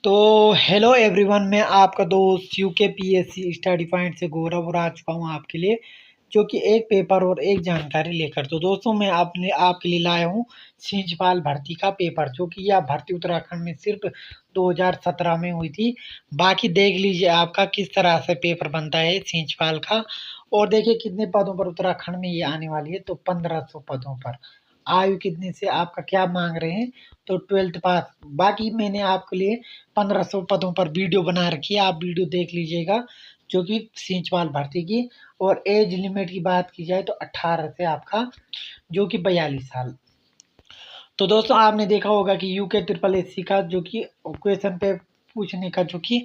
तो hello everyone, मैं आपका दोस्त यूके पीएससी स्टडी पॉइंट से गौरव और आ चुका हूँ आपके लिए जो कि एक पेपर और एक जानकारी लेकर। तो दोस्तों, मैं आपके लिए लाया हूँ सिंचपाल भर्ती का पेपर, जो कि यह भर्ती उत्तराखंड में सिर्फ 2017 में हुई थी। बाकी देख लीजिए आपका किस तरह से पेपर बनता है सिंचपाल का। और देखिए कितने पदों पर उत्तराखंड में ये आने वाली है, तो 1500 पदों पर। आयु कितनी से आपका क्या मांग रहे हैं, तो 12th पास। बाकी मैंने आपके लिए 1500 पदों पर वीडियो बना रखी है, आप वीडियो देख लीजिएगा, जो कि सिंचवाल भर्ती की। और एज लिमिट की बात की जाए तो 18 से आपका जो कि 42 साल। तो दोस्तों, आपने देखा होगा कि यूके ट्रिपल एससी का जो कि क्वेश्चन पे पूछने का जो कि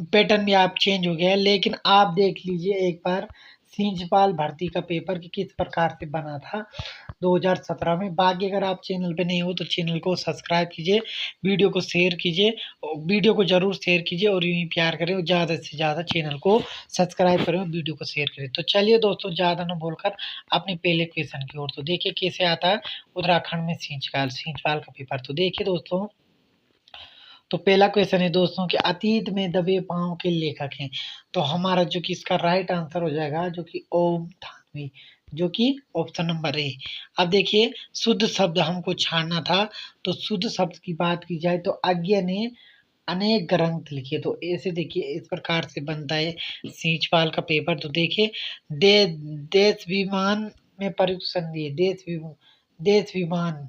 पैटर्न भी आप चेंज हो गया है। लेकिन आप देख लीजिए एक बार सिंचपाल भर्ती का पेपर कि किस प्रकार से बना था 2017 में। बाकी अगर आप चैनल पे नहीं हो तो चैनल को सब्सक्राइब कीजिए, वीडियो को शेयर कीजिए, वीडियो को ज़रूर शेयर कीजिए और यूँ ही प्यार करें और ज़्यादा से ज़्यादा चैनल को सब्सक्राइब करें और वीडियो को शेयर करें। तो चलिए दोस्तों, ज़्यादा ना बोलकर अपने पहले क्वेश्चन की ओर। तो देखिए कैसे आता है उत्तराखंड में सिंचपाल का पेपर। तो देखिए दोस्तों, तो पहला क्वेश्चन है दोस्तों कि अतीत में दबे पाँव के लेखक हैं। तो हमारा जो कि इसका राइट आंसर हो जाएगा जो कि ओम थानवी, जो कि ऑप्शन नंबर ए। अब देखिए, शुद्ध शब्द हमको छानना था। तो शुद्ध शब्द की बात की जाए तो अज्ञ ने अनेक ग्रंथ लिखे। तो ऐसे देखिए इस प्रकार से बनता है सिंचपाल का पेपर। तो देखिए, दे देश विमान में प्रयुक्त संधि है। देश विमान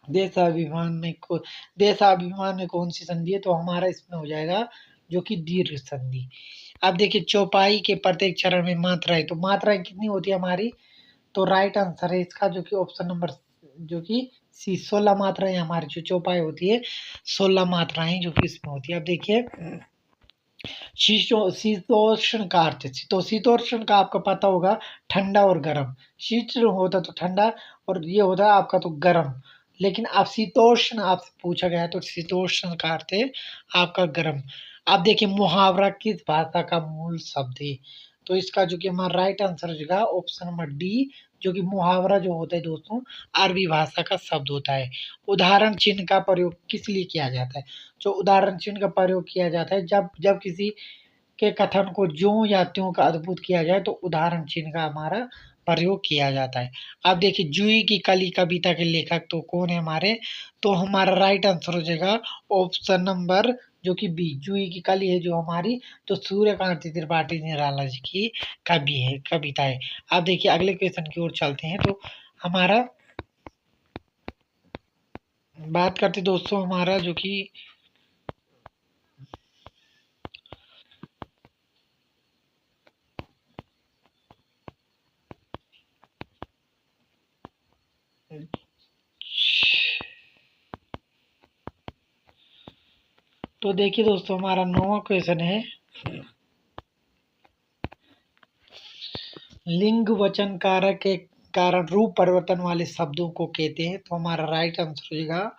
देशाभिमान में कौन सी संधि है, तो हमारा इसमें हो जाएगा जो कि दीर्घ संधि। अब देखिए, चौपाई के प्रत्येक चरण में मात्राएं, तो मात्राएं कितनी होती है हमारी, तो राइट आंसर है इसका जो कि ऑप्शन नंबर जो कि सी 16 मात्राएं हमारी जो चौपाई होती है, 16 मात्राएं जो कि इसमें होती है। अब देखिए, शीतोष्ण का अर्थ है। तो शीतोष्ण का आपको पता होगा ठंडा और गर्म। शीत होता तो ठंडा और ये होता आपका तो गर्म। लेकिन आप शीतोष्ण आपसे पूछा गया है, तो शीतोष्ण का अर्थ है आपका गर्म। अब देखिए, मुहावरा किस भाषा का मूल शब्द है, तो इसका जो कि हमारा राइट आंसर हो जाएगा ऑप्शन नंबर डी, जो कि मुहावरा जो होता है दोस्तों अरबी भाषा का शब्द होता है। उदाहरण चिन्ह का प्रयोग किस लिए किया जाता है, जो उदाहरण चिन्ह का प्रयोग किया जाता है जब जब किसी के कथन को ज्यों या त्यों का अद्भुत किया जाए, तो उदाहरण चिन्ह का हमारा प्रयोग किया जाता है। अब देखिए, जूही की कली कविता के लेखक तो कौन है हमारे, तो हमारा राइट आंसर हो जाएगा ऑप्शन नंबर जो कि बी, जूही की कली है जो हमारी, तो सूर्यकांत त्रिपाठी निराला जी की कविता है। अब देखिए अगले क्वेश्चन की ओर चलते हैं। तो हमारा बात करते दोस्तों, हमारा जो कि तो देखिए दोस्तों, हमारा 9वां क्वेश्चन है, लिंग वचन कारक के कारण रूप परिवर्तन वाले शब्दों को कहते हैं। तो हमारा राइट आंसर हो जाएगा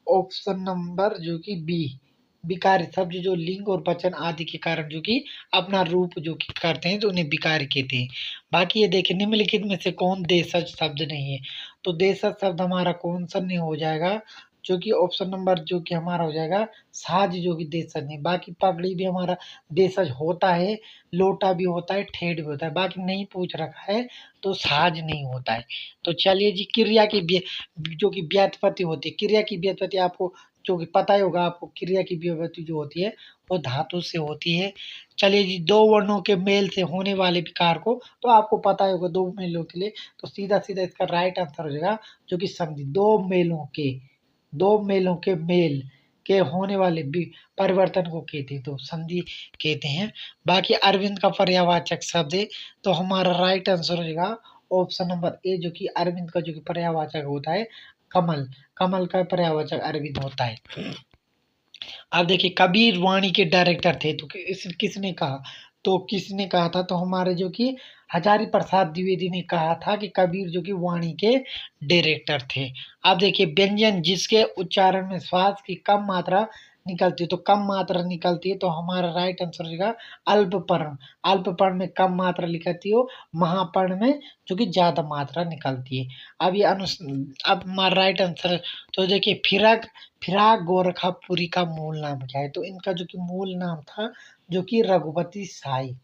ऑप्शन नंबर जो कि बी, विकारी शब्द जो लिंग और वचन आदि के कारण जो कि अपना रूप जो कि करते हैं, तो उन्हें विकारी कहते हैं। बाकी ये देखिए, निम्नलिखित में से कौन देशज शब्द नहीं है, तो देशज शब्द हमारा कौन सा नहीं हो जाएगा, जो कि ऑप्शन नंबर जो कि हमारा हो जाएगा साज, जो कि देशज नहीं। बाकी पगड़ी भी हमारा देशज होता है, लोटा भी होता है, ठेठ भी होता है, बाकी नहीं पूछ रखा है तो साज नहीं होता है। तो चलिए जी, क्रिया की जो कि व्युत्पत्ति होती है, क्रिया की व्युत्पत्ति आपको जो कि पता ही होगा आपको, क्रिया की व्युत्पत्ति जो होती है वो धातु से होती है। चलिए जी, दो वर्णों के मेल से होने वाले विकार को, तो आपको पता ही होगा दो मेलों के लिए, तो सीधा सीधा इसका राइट आंसर हो जाएगा जो कि संधि। दो मेलों के मेल के होने वाले परिवर्तन को कहते हैं, तो संधि कहते हैं। बाकी अरविंद का पर्यावाचक शब्द है, तो हमारा राइट आंसर हो जाएगा ऑप्शन नंबर ए, जो कि अरविंद का जो कि पर्यावाचक होता है कमल। कमल का पर्यावाचक अरविंद होता है। अब देखिए, कबीर वाणी के डायरेक्टर थे, तो किसने कहा, तो किसने कहा था, तो हमारे जो कि हजारी प्रसाद द्विवेदी ने कहा था कि कबीर जो कि वाणी के डायरेक्टर थे। अब देखिए, व्यंजन जिसके उच्चारण में श्वास की कम मात्रा निकलती है, तो कम मात्रा निकलती है, तो हमारा राइट आंसर हो जाएगा अल्पपर्ण। अल्पपर्ण में कम मात्रा निकलती हो, महापर्ण में जो कि ज्यादा मात्रा निकलती है। अब ये अब हमारा राइट आंसर, तो देखिए फिराक गोरखापुरी का मूल नाम क्या है? तो इनका जो कि मूल नाम था जो कि रघुपति साई।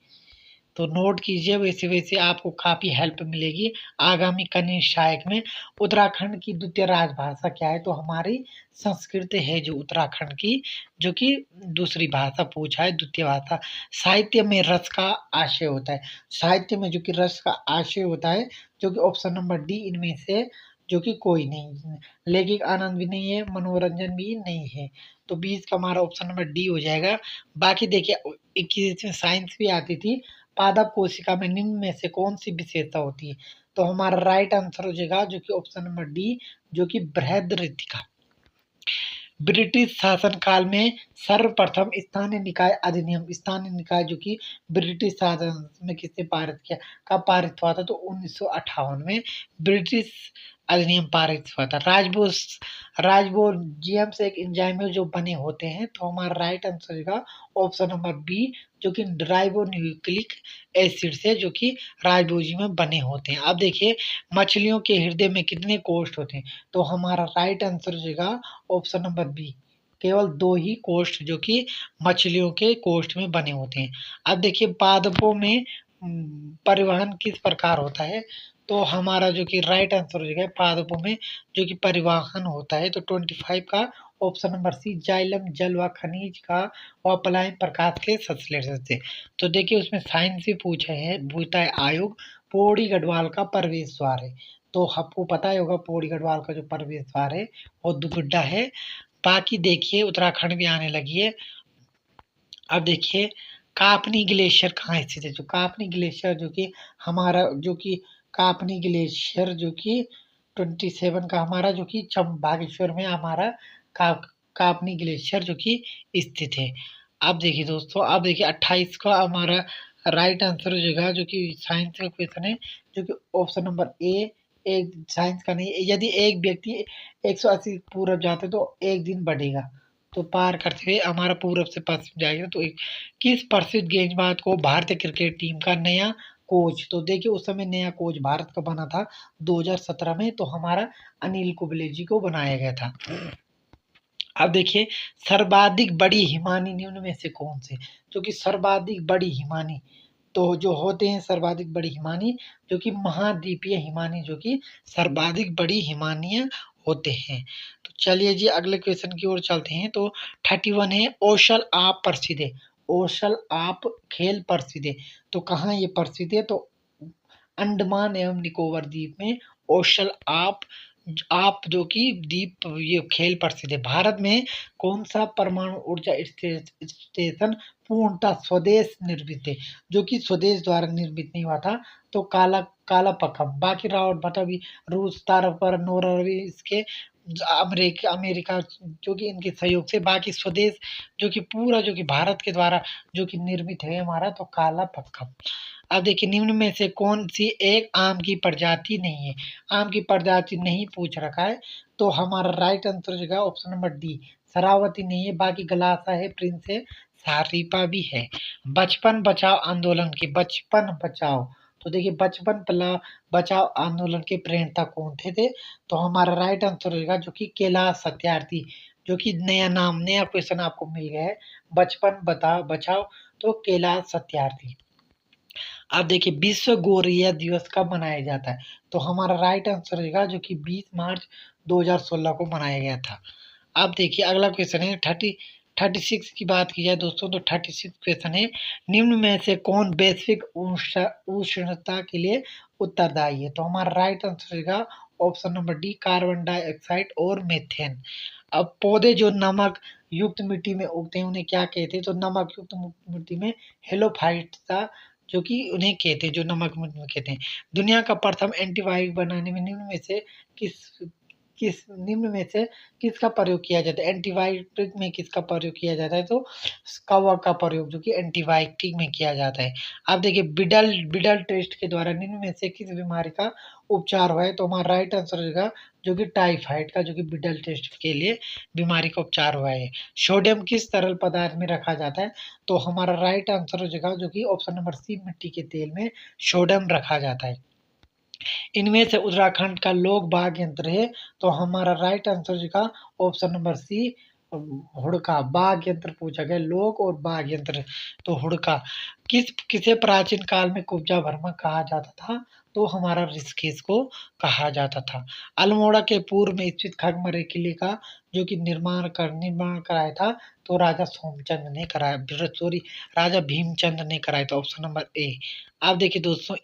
तो नोट कीजिए, वैसे वैसे आपको काफ़ी हेल्प मिलेगी आगामी कनिष्ठ सहायक में। उत्तराखंड की द्वितीय राजभाषा क्या है? तो हमारी संस्कृत है जो उत्तराखंड की, जो कि दूसरी भाषा पूछा है, द्वितीय भाषा। साहित्य में रस का आशय होता है, साहित्य में जो कि रस का आशय होता है, जो कि ऑप्शन नंबर डी इनमें से जो कि कोई नहीं। लैंगिक आनंद भी नहीं है, मनोरंजन भी नहीं है, तो 20 का हमारा ऑप्शन नंबर डी हो जाएगा। बाकी देखिए 21 में साइंस भी आती थी। पादप कोशिका में निम्न में से कौन सी विशेषता होती है? तो हमारा राइट आंसर हो जाएगा जो कि ऑप्शन नंबर डी, जो कि बृहदृतिका। ब्रिटिश शासनकाल में सर्वप्रथम स्थानीय निकाय अधिनियम, स्थानीय निकाय जो कि ब्रिटिश शासन में किसने पारित किया, कब पारित हुआ था? तो 1958 में ब्रिटिश अधिनियम पारित हुआ था। राइबोसोम से एक एंजाइम जो बने होते हैं, तो हमारा राइट आंसर होगा ऑप्शन नंबर बी, जो कि राइबोन्यूक्लिक एसिड से जो कि राइबोसोम में बने होते हैं। अब देखिए मछलियों के हृदय में कितने कोष्ठ होते हैं? तो हमारा राइट आंसर हो जाएगा ऑप्शन नंबर बी, केवल 2 ही कोष्ठ जो कि मछलियों के कोष्ठ में बने होते हैं। अब देखिए पादपों में परिवहन किस प्रकार होता है? तो हमारा जो कि राइट आंसर हो जाएगा पादपों में जो कि परिवहन होता है, तो 25 का ऑप्शन नंबर सी, जाइलम जल व खनिज का व पलायन प्रकाश के संश्लेषण से। तो देखिए उसमें साइंस भी पूछा है, भूताय आयोग पौड़ी गढ़वाल का प्रवेश द्वार है। तो आपको पता ही होगा पौड़ी गढ़वाल का जो प्रवेश द्वार है वो दुगड्डा है। बाकी देखिए उत्तराखंड भी आने लगी है। अब देखिए कापनी ग्लेशियर कहाँ स्थित है? जो कापनी ग्लेशियर जो कि हमारा जो कि कापनी ग्लेशियर जो कि 27 का हमारा जो कि बागेश्वर में हमारा का, कापनी ग्लेशियर जो कि स्थित है। अब देखिए दोस्तों, अब देखिए 28 का हमारा राइट आंसर हो जाएगा जो कि साइंस का क्वेश्चन है, जो कि ऑप्शन नंबर ए। एक साइंस का नहीं, यदि एक व्यक्ति 180 पूरब जाते तो एक दिन बढ़ेगा, तो पार करते हुए हमारा पूरब से पश्चिम जाएगा। तो किस प्रसिद्ध गेंदबाज को भारतीय क्रिकेट टीम का नया कोच? तो देखिए उस समय नया कोच भारत का बना था 2017 में, तो हमारा अनिल कुंबले जी को बनाया गया था। अब देखिए सर्वाधिक बड़ी हिमानी निम्न में से कौन से? जो कि सर्वाधिक बड़ी हिमानी, तो जो होते हैं सर्वाधिक बड़ी हिमानी जो कि महाद्वीपीय हिमानी जो कि सर्वाधिक बड़ी हिमानियाँ होते हैं। तो चलिए जी अगले क्वेश्चन की ओर चलते हैं। तो 31 है, ओशल आप प्रसिद्ध है। ओशल आप खेल प्रसिद्ध है, तो कहाँ ये प्रसिद्ध है? तो अंडमान एवं निकोबार द्वीप में ओशल आप जो कि द्वीप ये खेल प्रसिद्ध है। भारत में कौन सा परमाणु ऊर्जा स्टेशन पूर्णतः स्वदेश निर्मित है? जो कि स्वदेश द्वारा निर्मित नहीं हुआ था, तो कालापक्कम। बाकी रावत भट्टा भी रूस तरफ पर नॉर्वे इसके अमेरिका जो कि इनके सहयोग से, बाकी स्वदेश जो कि पूरा जो कि भारत के द्वारा जो कि निर्मित है हमारा, तो कालापक्कम। अब देखिए निम्न में से कौन सी एक आम की प्रजाति नहीं है? आम की प्रजाति नहीं पूछ रखा है, तो हमारा राइट आंसर हो जाएगा ऑप्शन नंबर डी, शरावती नहीं है। बाकी गलासा है, प्रिंस है, सारीपा भी है। बचपन बचाओ आंदोलन के, बचपन बचाओ, तो देखिए बचाओ आंदोलन के प्रणेता कौन थे? तो हमारा राइट आंसर होगा जो कि कैलाश सत्यार्थी, जो कि नया नाम, नया क्वेश्चन आपको मिल गया है, बचपन बचाओ, तो कैलाश सत्यार्थी। अब देखिए विश्व गोरैया दिवस कब मनाया जाता है? तो हमारा राइट आंसर रहेगा जो कि 20 मार्च 2016 को मनाया गया था। अब देखिए अगला क्वेश्चन है 36 की बात की जाए दोस्तों, तो 36 क्वेश्चन है, निम्न में से कौन वैश्विक उष्णता के लिए उत्तरदायी है? तो हमारा राइट आंसर रहेगा option number D, carbon dioxide और मीथेन। अब पौधे जो नमक युक्त मिट्टी में उगते हैं उन्हें क्या कहते हैं? तो नमक युक्त मिट्टी में हेलोफाइटा जो कि उन्हें कहते हैं, जो नमक मिट्टी में कहते हैं। दुनिया का प्रथम एंटीबायोटिक बनाने में निम्न में से किस किस निम्न में से किसका प्रयोग किया जाता है? एंटीबायोटिक में किसका प्रयोग किया जाता है? तो कवक का प्रयोग जो कि एंटीबायोटिक में किया जाता है। अब देखिए बिडल टेस्ट के द्वारा निम्न में से किस बीमारी का उपचार हुआ है? तो हमारा राइट आंसर होगा जो कि टाइफाइड का जो कि बिडल टेस्ट के लिए बीमारी का उपचार हुआ है। सोडियम किस तरल पदार्थ में रखा जाता है? तो हमारा राइट आंसर हो जाएगा जो कि ऑप्शन नंबर सी, मिट्टी के तेल में सोडियम रखा जाता है। इनमें से उत्तराखंड का लोक बाघ यंत्र है, तो हमारा राइट आंसर हो जाएगा ऑप्शन नंबर सी, हुड़का। बाघ यंत्र पूछा गया, लोक और बाघ यंत्र, तो हुड़का। किसे प्राचीन काल में कुब्जा बर्मा कहा जाता था? तो हमारा ऋषिकेश को कहा जाता था। अल्मोड़ा के पूर्व में स्थित खगमरे किले का जो कि निर्माण कराया था, तो राजा सोमचंद ने कराया, सॉरी, राजा भीमचंद ने कराया था, ऑप्शन नंबर ए। आप देखिए दोस्तों,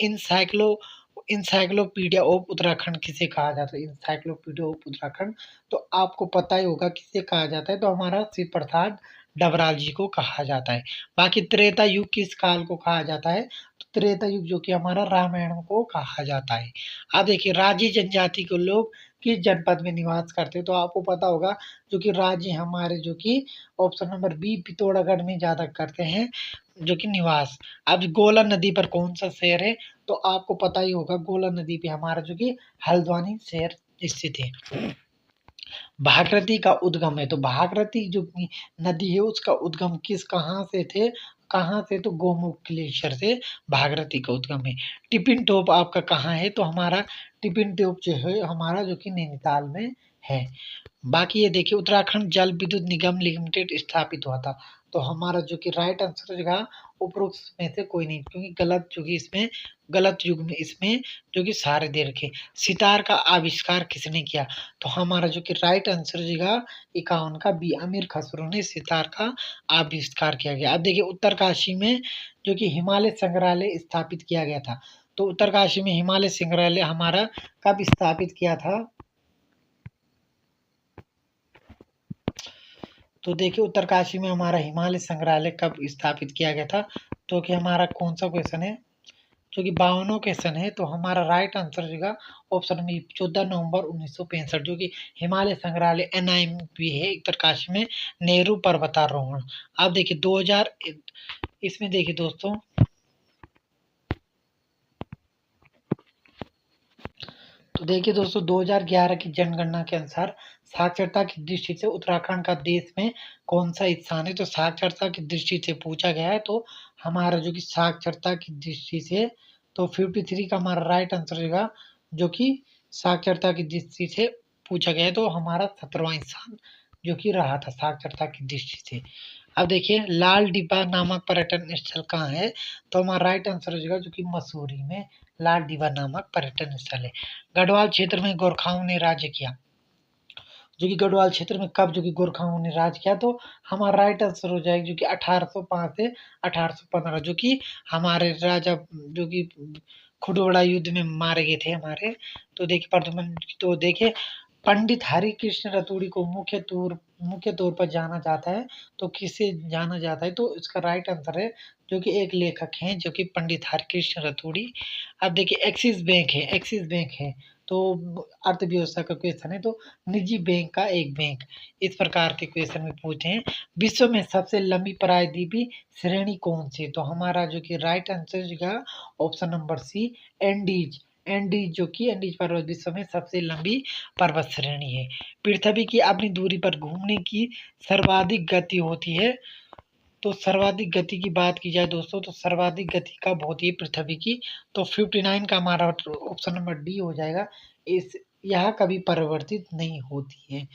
इंसाइक्लोपीडिया ऑफ उत्तराखंड किसे कहा जाता है? इंसाइक्लोपीडिया ऑफ उत्तराखंड, तो आपको पता ही होगा किसे कहा जाता है, तो हमारा शिव प्रसाद डबराल जी को कहा जाता है। बाकी त्रेता युग किस काल को कहा जाता है? तो त्रेता युग जो कि हमारा रामायण को कहा जाता है। अब देखिए, राजी जनजाति के लोग किस जनपद में निवास करते हैं? तो आपको पता होगा जो कि राजी हमारे जो कि ऑप्शन नंबर बी, पिथौरागढ़ में ज्यादा करते हैं जो कि निवास। अब गोला नदी पर कौन सा शहर है? तो आपको पता ही होगा, गोला नदी पे हमारा जो कि हल्द्वानी शहर स्थित है। भागीरथी का उद्गम है, तो भागीरथी जो नदी है उसका उद्गम कहाँ से? तो गोमुख ग्लेशियर से भागीरथी का उद्गम है। टिपिन टॉप आपका कहाँ है? तो हमारा टिपिन टॉप जो है हमारा जो कि नैनीताल में है। बाकी ये देखिए, उत्तराखंड जल विद्युत निगम लिमिटेड स्थापित हुआ था, तो हमारा जो कि राइट आंसर हो जाएगा उपरोक्त में से कोई नहीं, क्योंकि गलत युग में इसमें जो कि सारे दे रखे। सितार का आविष्कार किसने किया? तो हमारा जो कि राइट आंसर हो जाएगा 51 का बी, अमीर खसरो ने सितार का आविष्कार किया गया। अब देखिए, उत्तरकाशी में जो कि हिमालय संग्रहालय स्थापित किया गया था, तो उत्तरकाशी में हिमालय संग्रहालय हमारा कब स्थापित किया था? तो देखिए, उत्तरकाशी में हमारा हिमालय संग्रहालय कब स्थापित किया गया था? तो कि हमारा कौन सा क्वेश्चन है? जो कि 52 क्वेश्चन है, तो हमारा राइट आंसर हो जाएगा ऑप्शन बी, 14 नवंबर 1965, जो कि हिमालय संग्रहालय NIMP है उत्तरकाशी में, नेहरू पर्वतारोहण। आप देखिए 2000, इसमें देखिए दोस्तों, तो देखिए दोस्तों, 2011 की जनगणना के अनुसार साक्षरता की दृष्टि से उत्तराखंड का देश में कौन सा स्थान है? तो साक्षरता की दृष्टि से पूछा गया है, तो हमारा जो कि साक्षरता की दृष्टि से, तो 53 का हमारा राइट आंसर रहेगा, जो कि साक्षरता की दृष्टि से पूछा गया है, तो हमारा 17वां स्थान जो कि रहा था साक्षरता की दृष्टि से। अब देखिए, लाल डिब्बा नामक पर्यटन स्थल कहाँ है? तो हमारा राइट आंसर हो जाएगा जो कि मसूरी में लाल डिब्बा नामक पर्यटन स्थल है। गढ़वाल क्षेत्र में गोरखाओं ने राज्य किया, जो कि गढ़वाल क्षेत्र में कब जो कि गोरखाओं ने राज किया? तो हमारा राइट आंसर हो जाएगा जो कि 1805 से 1815, जो कि हमारे राजा जो कि खुडोड़ा युद्ध में मारे गए थे हमारे। तो देखिए प्रदुमन, तो देखिए पंडित हरि कृष्ण रतूड़ी को मुख्य तौर पर जाना जाता है, तो किसे जाना जाता है? तो इसका राइट आंसर है जो कि एक लेखक हैं जो कि पंडित हरिकृष्ण रतूड़ी। अब देखिए, एक्सिस बैंक है, तो अर्थव्यवस्था का क्वेश्चन है, तो निजी बैंक का एक बैंक, इस प्रकार के क्वेश्चन में पूछे हैं। विश्व में सबसे लंबी प्रायद्वीपीय श्रेणी कौन सी है? तो हमारा जो कि राइट आंसर का option number C, Andes. Andes पर्वत विश्व में सबसे लंबी पर्वत श्रेणी है। पृथ्वी की अपनी दूरी पर घूमने की सर्वाधिक गति होती है, तो सर्वाधिक गति की बात की जाए दोस्तों, तो सर्वाधिक गति कब होती है पृथ्वी की? तो 59 का हमारा ऑप्शन नंबर डी हो जाएगा। इस यह कभी परिवर्तित नहीं होती है।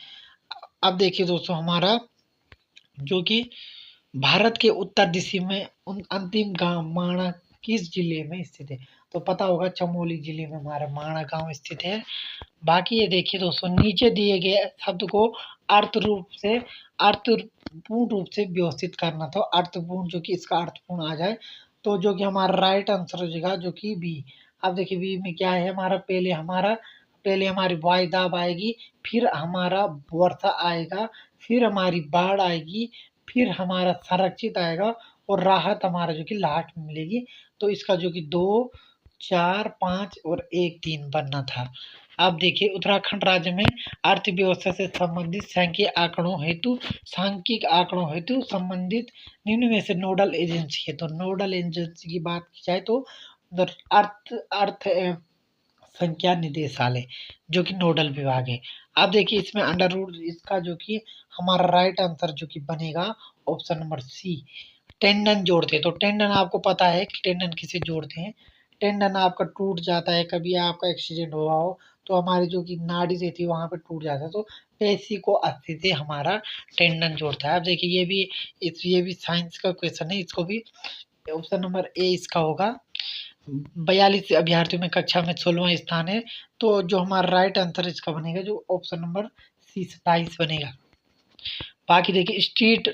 अब देखिए दोस्तों, हमारा जो कि भारत के उत्तर दिशा में अंतिम गांव माणा किस जिले में स्थित है? तो पता होगा, चमोली जिले में हमारा माणा गांव स्थित है। बाकी ये देखिए दोस्तों, नीचे दिए गए शब्द को अर्थपूर्ण रूप से व्यवस्थित करना था, अर्थपूर्ण जो कि इसका अर्थपूर्ण आ जाए, तो जो कि हमारा राइट आंसर हो जाएगा जो कि बी। अब देखिए, बी में क्या है? पहले हमारी वायु दाब आएगी, फिर हमारा वर्षा आएगा, फिर हमारी बाढ़ आएगी, फिर हमारा संरक्षित आएगा, और राहत हमारा जो कि लास्ट में मिलेगी। तो इसका जो कि 2, 4, 5 और 1, 3 बनना था। अब देखिए, उत्तराखंड राज्य में अर्थव्यवस्था से संबंधित सांख्यिक आंकड़ों हेतु संबंधित निम्न में से नोडल एजेंसी है। तो नोडल एजेंसी की बात की जाए तो अर्थ अर्थ संख्या निदेशालय जो कि नोडल विभाग है। अब देखिए इसमें अंडर रूट इसका जो कि हमारा राइट आंसर जो कि बनेगा ऑप्शन नंबर सी, टेंडन जोड़ते हैं। तो टेंडन आपको पता है कि टेंडन किसे जोड़ते हैं। टेंडन आपका टूट जाता है, कभी आपका एक्सीडेंट हुआ हो तो हमारी जो कि नाड़ी रहती है वहां पे टूट जाता है, तो पेशी को अस्थि से हमारा टेंडन जोड़ता है। अब देखिए ये भी साइंस का क्वेश्चन है, इसको भी ऑप्शन नंबर ए इसका होगा। 42 अभ्यर्थियों में कक्षा में 16वां स्थान है, तो जो हमारा राइट आंसर इसका बनेगा जो ऑप्शन नंबर सी 27 बनेगा। बाकी देखिए स्ट्रीट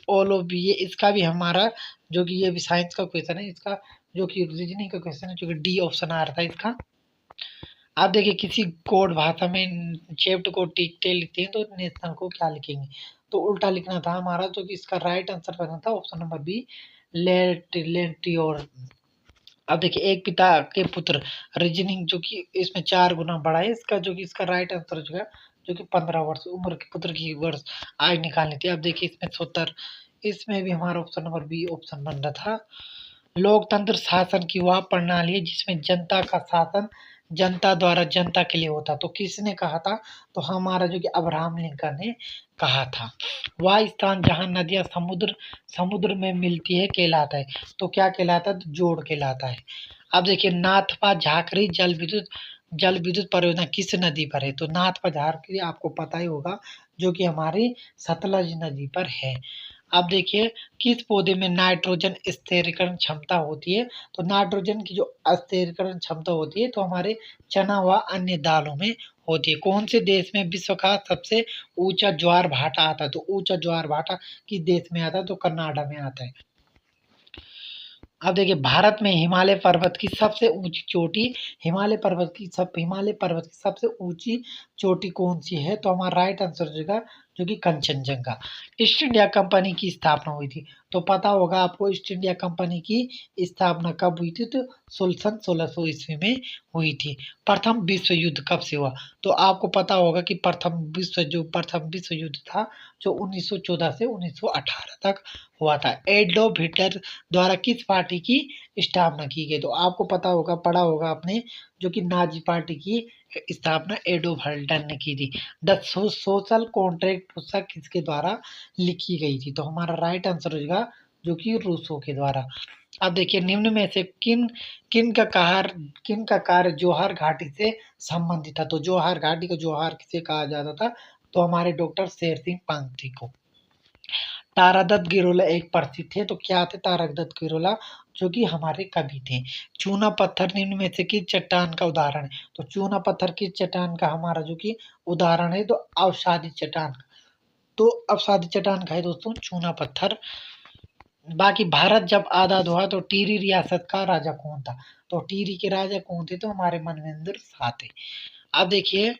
ऑल ऑफ ये इसका भी हमारा जो कि ये भी साइंस का क्वेश्चन है, इसका जो कि रीजनिंग का क्वेश्चन है, जो कि डी ऑप्शन आ रहा था इसका। आप देखिए किसी कोड भाषा में चैप्ट को टिकटे लिखते हैं तो नेशनल को क्या लिखेंगे, तो उल्टा लिखना था हमारा, जो कि इसका राइट आंसर बना था ऑप्शन नंबर बी, लेटियोर। अब देखिए एक पिता के पुत्र, रीजनिंग जो कि इसमें 4 गुना बड़ा है, इसका जो कि इसका राइट आंसर जो है जो कि 15 वर्ष उम्र के पुत्र की वर्ष आयु निकालनी थी। अब देखिए इसमें 70, इसमें भी हमारा ऑप्शन नंबर बी ऑप्शन बन रहा था। लोकतंत्र शासन की वह प्रणाली है जिसमें जनता का शासन जनता द्वारा जनता के लिए होता। तो किसने कहा था, तो हमारा जो कि अब्राहम लिंकन ने कहा था। वह स्थान जहाँ नदियाँ समुद्र में मिलती है कहलाता है, तो क्या कहलाता है, तो जोड़ कहलाता है। अब देखिए नाथपा झाकरी जल विद्युत परियोजना किस नदी पर है, तो नाथपा झाकरी आपको पता ही होगा जो कि हमारी सतलज नदी पर है। अब देखिए किस पौधे में नाइट्रोजन स्थिरीकरण क्षमता होती है, तो नाइट्रोजन की जो स्थिरीकरण क्षमता होती है तो हमारे चना व अन्य दालों में होती है। कौन से देश में विश्व का सबसे ऊंचा ज्वार भाटा आता है, तो ऊंचा ज्वार भाटा किस देश में आता है, तो कनाडा में आता है। अब देखिए भारत में हिमालय पर्वत की सबसे ऊंची चोटी, हिमालय पर्वत की सबसे ऊंची चोटी कौन सी है, तो हमारा राइट आंसर हो जाएगा जो कि कंचनजंगा। ईस्ट इंडिया कंपनी की स्थापना हुई थी, तो पता होगा आपको ईस्ट इंडिया कंपनी की स्थापना कब हुई थी, तो 1600 ईस्वी में हुई थी। प्रथम विश्व युद्ध कब से हुआ, तो आपको पता होगा कि प्रथम विश्व युद्ध था जो 1914 से 1918 तक हुआ था। एडोल्फ हिटलर द्वारा किस पार्टी की स्थापना की गई, तो आपको पता होगा पढ़ा होगा आपने जो कि नाजी पार्टी की स्थापना एडोल्फ हिटलर ने की थी। द सोशल कॉन्ट्रैक्ट पुस्तक किसके द्वारा लिखी गई थी, तो हमारा राइट आंसर हो जाएगा जो कि रूसो के द्वारा। अब देखिए निम्न में से किन का कार्य जौहर घाटी से संबंधित था, तो जौहर घाटी को जौहर किसे कहा जाता था, तो हमारे डॉक्टर शेर सिंह पांगती को। तारादत्त गिरोला एक प्रसिद्ध थे, तो क्या थे तारादत्त गिरोला, जो कि हमारे कवि थे। चूना पत्थर निम्न में से किस चट्टान का उदाहरण है, तो चूना पत्थर किस चट्टान का हमारा जो कि उदाहरण है, तो अवसादी चट्टान का। तो अवसादी चट्टान का है दोस्तों चूना पत्थर। बाकी भारत जब आजाद हुआ तो टिहरी रियासत का राजा कौन था, तो टिहरी के राजा कौन थे, तो हमारे मनवेंद्र शाह थे। अब देखिए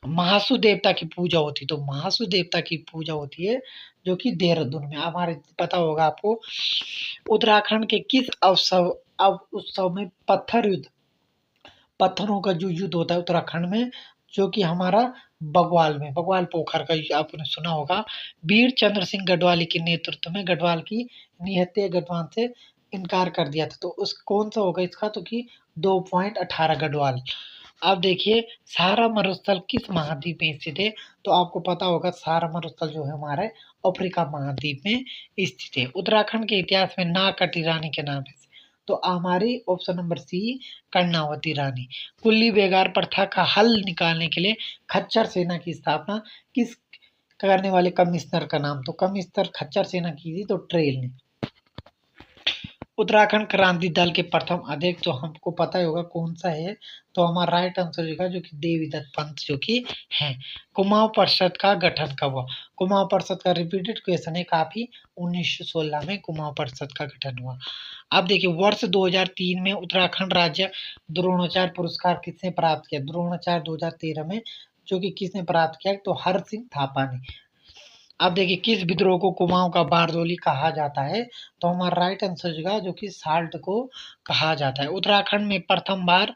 महासु देवता की पूजा होती है, तो महासु देवता की पूजा होती है जो कि देहरादून में, हमारे पता होगा आपको। उत्तराखंड के किस उत्सव में पत्थरों का जो युद्ध होता है उत्तराखंड में, जो कि हमारा बगवाल पोखर का आपने सुना होगा। वीर चंद्र सिंह गढ़वाली के नेतृत्व में गढ़वाल की निहत्थे गढ़वाल से इनकार कर दिया था, तो उस कौन सा होगा इसका, तो कि 2.18 गढ़वाल। अब देखिए सहारा मरुस्थल किस महाद्वीप में स्थित है, तो आपको पता होगा सहारा मरुस्थल जो है हमारे अफ्रीका महाद्वीप में स्थित है। उत्तराखंड के इतिहास में नागकटी रानी के नाम है, तो हमारी ऑप्शन नंबर सी कर्णावती रानी। कुल्ली बेगार प्रथा का हल निकालने के लिए खच्चर सेना की स्थापना किस करने वाले कमिश्नर का नाम, तो कमिश्नर खच्चर सेना की थी तो ट्रेल ने। उत्तराखंड क्रांति दल के प्रथम अध्यक्ष जो हमको पता ही होगा कौन सा है, तो हमारा राइट आंसर होगा जो कि देवीदत्त पंत जो कि है। कुमाऊं परिषद का गठन कब हुआ, कुमाऊं परिषद का रिपीटेड क्वेश्चन है काफी, 1916 में कुमाऊं परिषद का गठन हुआ। अब देखिए वर्ष 2003 में उत्तराखंड राज्य द्रोणाचार्य पुरस्कार किसने प्राप्त किया, द्रोणाचार्य 2013 में जो कि किसने प्राप्त किया, तो हर सिंह थापा ने। अब देखिए किस विद्रोह को कुमाऊं का बारदोली कहा जाता है, तो हमारा राइट आंसर होगा जो कि साल्ट को कहा जाता है। उत्तराखंड में प्रथम बार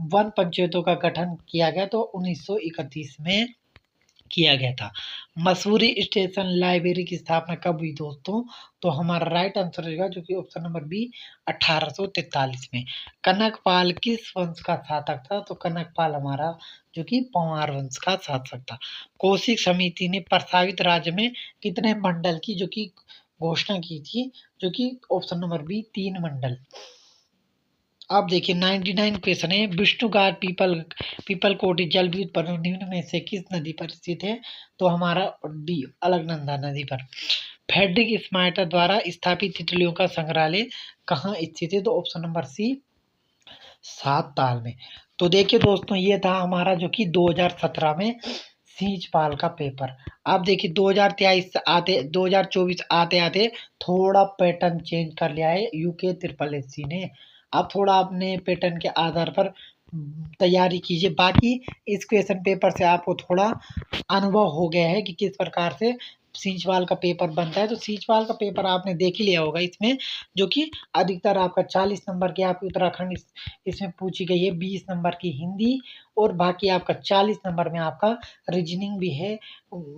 वन पंचायतों का गठन किया गया तो 1931 में किया गया था। मसूरी स्टेशन लाइब्रेरी की स्थापना कब हुई दोस्तों? तो हमारा राइट आंसर रहेगा जो कि ऑप्शन नंबर बी 1843 में। कनकपाल किस वंश का शासक था? तो कनकपाल हमारा जो कि पंवार वंश का शासक था। कौशिक समिति ने प्रस्तावित राज्य में कितने मंडल की जो कि घोषणा की थी? जो कि ऑप्शन नंबर बी 3 मंडल। अब देखिए 99 क्वेश्चन है। विष्णुघाट पीपल कोटी जलविद्युत परियोजना निम्न में से किस नदी पर स्थित है? तो हमारा डी अलकनंदा नदी पर। फ्रेडरिक स्मार्टर द्वारा स्थापित तितलियों का संग्रहालय कहाँ स्थित है? तो ऑप्शन नंबर सी 7 ताल में। तो देखिए दोस्तों ये था हमारा जो कि 2017 में सींचपाल का पेपर। अब देखिए 2024 आते आते थोड़ा पैटर्न चेंज कर लिया है यूके ट्रिपल एससी ने। अब थोड़ा अपने पैटर्न के आधार पर तैयारी कीजिए। बाकी इस क्वेश्चन पेपर से आपको थोड़ा अनुभव हो गया है कि किस प्रकार से सींचवाल का पेपर बनता है। तो सींचवाल का पेपर आपने देख ही लिया होगा। इसमें जो कि अधिकतर आपका 40 नंबर की आपकी उत्तराखंड इसमें पूछी गई है, 20 नंबर की हिंदी और बाकी आपका 40 नंबर में आपका रीजनिंग भी है,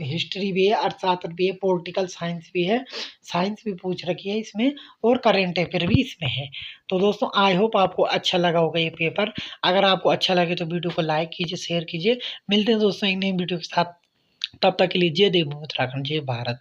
हिस्ट्री भी है, अर्थशास्त्र भी है, पॉलिटिकल साइंस भी है, साइंस भी पूछ रखी है इसमें और करेंट अफेयर भी इसमें है। तो दोस्तों आई होप आपको अच्छा लगा होगा ये पेपर। अगर आपको अच्छा लगे तो वीडियो को लाइक कीजिए, शेयर कीजिए। मिलते हैं दोस्तों एक नई वीडियो के साथ। तब तक के लिए जय देव उत्तराखंड, जय भारत।